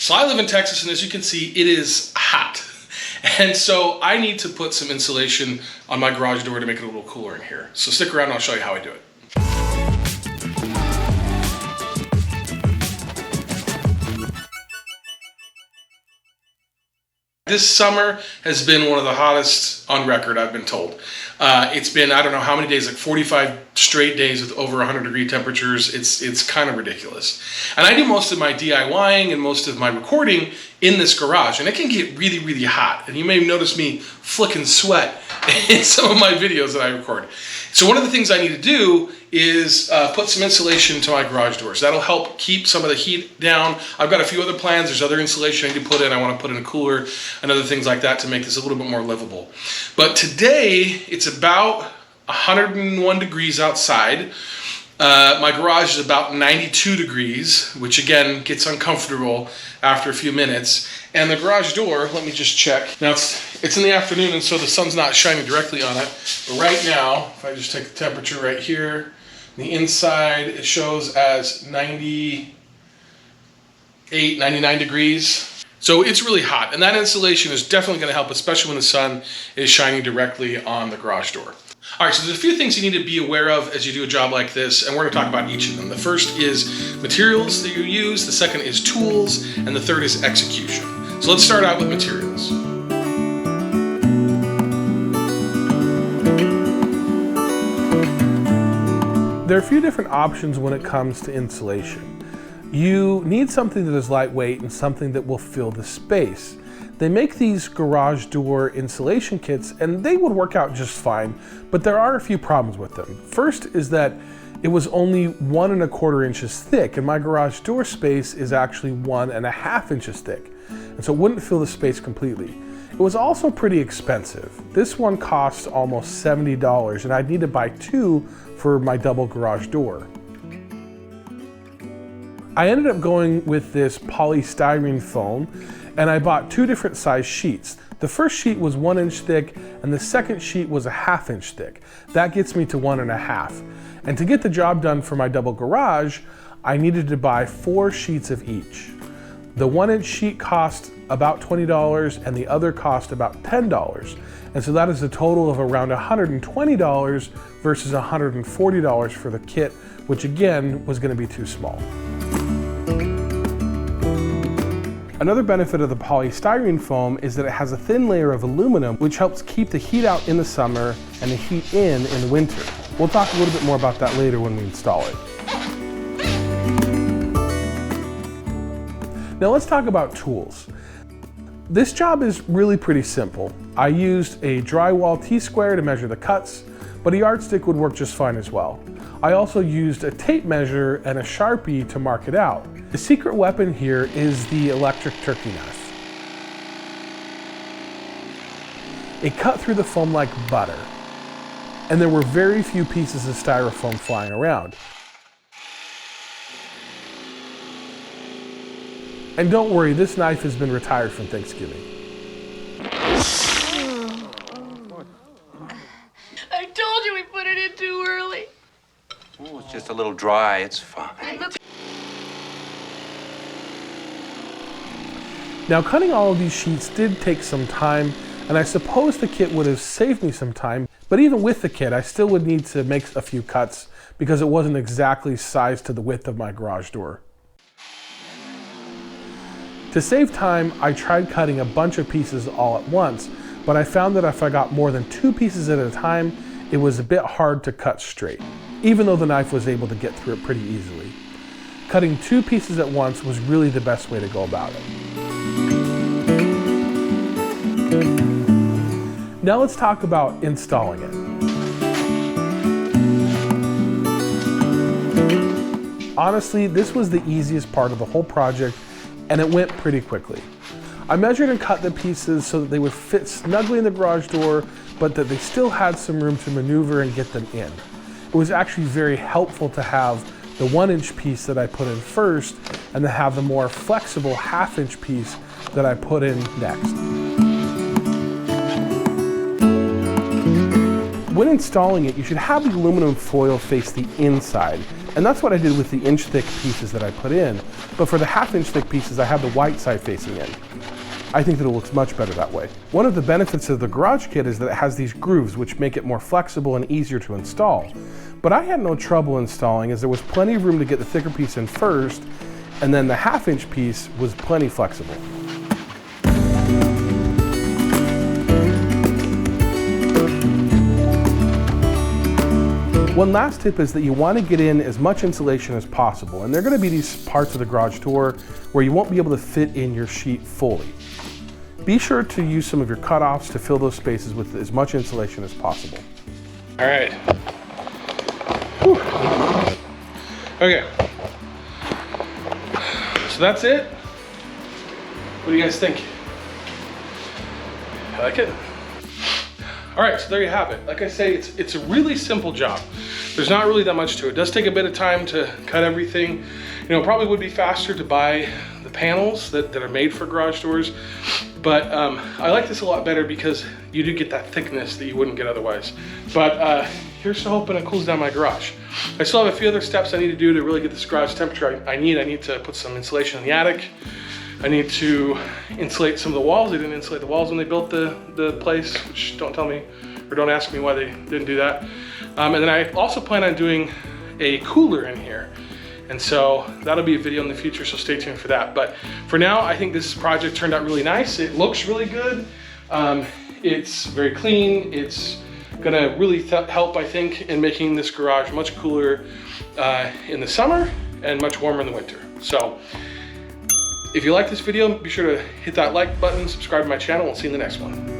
So I live in Texas, and as you can see, it is hot. And so I need to put some insulation on my garage door to make it a little cooler in here. So stick around and I'll show you how I do it. This summer has been one of the hottest on record, I've been told. It's been, I don't know how many days, like 45 straight days with over 100-degree temperatures. It's kind of ridiculous. And I do most of my DIYing and most of my recording in this garage, and it can get really, really hot. And you may notice me flicking sweat in some of my videos that I record. So one of the things I need to do is put some insulation to my garage doors. That'll help keep some of the heat down. I've got a few other plans. There's other insulation I need to put in. I want to put in a cooler and other things like that to make this a little bit more livable. But today, it's about 101 degrees outside. My garage is about 92 degrees, which again gets uncomfortable after a few minutes. And the garage door, let me just check. Now it's in the afternoon, and so the sun's not shining directly on it. But right now, if I just take the temperature right here, the inside it shows as 98, 99 degrees. So it's really hot, and that insulation is definitely going to help, especially when the sun is shining directly on the garage door. All right, so there's a few things you need to be aware of as you do a job like this, and we're going to talk about each of them. The first is materials that you use, the second is tools, and the third is execution. So let's start out with materials. There are a few different options when it comes to insulation. You need something that is lightweight and something that will fill the space. They make these garage door insulation kits, and they would work out just fine, but there are a few problems with them. First is that it was only 1 1/4 inches thick, and my garage door space is actually 1 1/2 inches thick, and so it wouldn't fill the space completely. It was also pretty expensive. This one cost almost $70, and I'd need to buy 2 for my double garage door. I ended up going with this polystyrene foam, and I bought 2 different size sheets. The first sheet was 1 inch thick, and the second sheet was 1/2 inch thick. That gets me to 1 1/2. And to get the job done for my double garage, I needed to buy 4 sheets of each. The 1 inch sheet cost about $20, and the other cost about $10. And so that is a total of around $120 versus $140 for the kit, which again was going to be too small. Another benefit of the polystyrene foam is that it has a thin layer of aluminum, which helps keep the heat out in the summer and the heat in the winter. We'll talk a little bit more about that later when we install it. Now let's talk about tools. This job is really pretty simple. I used a drywall T-square to measure the cuts, but a yardstick would work just fine as well. I also used a tape measure and a Sharpie to mark it out. The secret weapon here is the electric turkey knife. It cut through the foam like butter, and there were very few pieces of styrofoam flying around. And don't worry, this knife has been retired from Thanksgiving. I told you we put it in too early. Oh, it's just a little dry, it's fine. Now, cutting all of these sheets did take some time, and I suppose the kit would have saved me some time, but even with the kit, I still would need to make a few cuts because it wasn't exactly sized to the width of my garage door. To save time, I tried cutting a bunch of pieces all at once, but I found that if I got more than 2 pieces at a time, it was a bit hard to cut straight, even though the knife was able to get through it pretty easily. Cutting 2 pieces at once was really the best way to go about it. Now let's talk about installing it. Honestly, this was the easiest part of the whole project, and it went pretty quickly. I measured and cut the pieces so that they would fit snugly in the garage door, but that they still had some room to maneuver and get them in. It was actually very helpful to have the 1 inch piece that I put in first, and to have the more flexible 1/2 inch piece that I put in next. When installing it, you should have the aluminum foil face the inside, And that's what I did with the inch thick pieces that I put in. But for the half-inch thick pieces, I have the white side facing in. I think that it looks much better that way. One of the benefits of the garage kit is that it has these grooves, which make it more flexible and easier to install. But I had no trouble installing, as there was plenty of room to get the thicker piece in first, and then the half-inch piece was plenty flexible. One last tip is that you want to get in as much insulation as possible, and there are going to be these parts of the garage door where you won't be able to fit in your sheet fully. Be sure to use some of your cutoffs to fill those spaces with as much insulation as possible. All right. Whew. Okay. So that's it. What do you guys think? I like it. All right, so there you have it. Like I say, it's a really simple job. There's not really that much to it. It does take a bit of time to cut everything. You know, it probably would be faster to buy the panels that are made for garage doors, but I like this a lot better because you do get that thickness that you wouldn't get otherwise. But here's to hoping it cools down my garage. I still have a few other steps I need to do to really get this garage temperature I need. I need to put some insulation in the attic. I need to insulate some of the walls. They didn't insulate the walls when they built the place, which don't tell me, or don't ask me why they didn't do that. And then I also plan on doing a cooler in here. And so that'll be a video in the future, so stay tuned for that. But for now, I think this project turned out really nice. It looks really good. It's very clean. It's gonna really help, I think, in making this garage much cooler in the summer and much warmer in the winter. So if you like this video, be sure to hit that like button, subscribe to my channel, and we'll see you in the next one.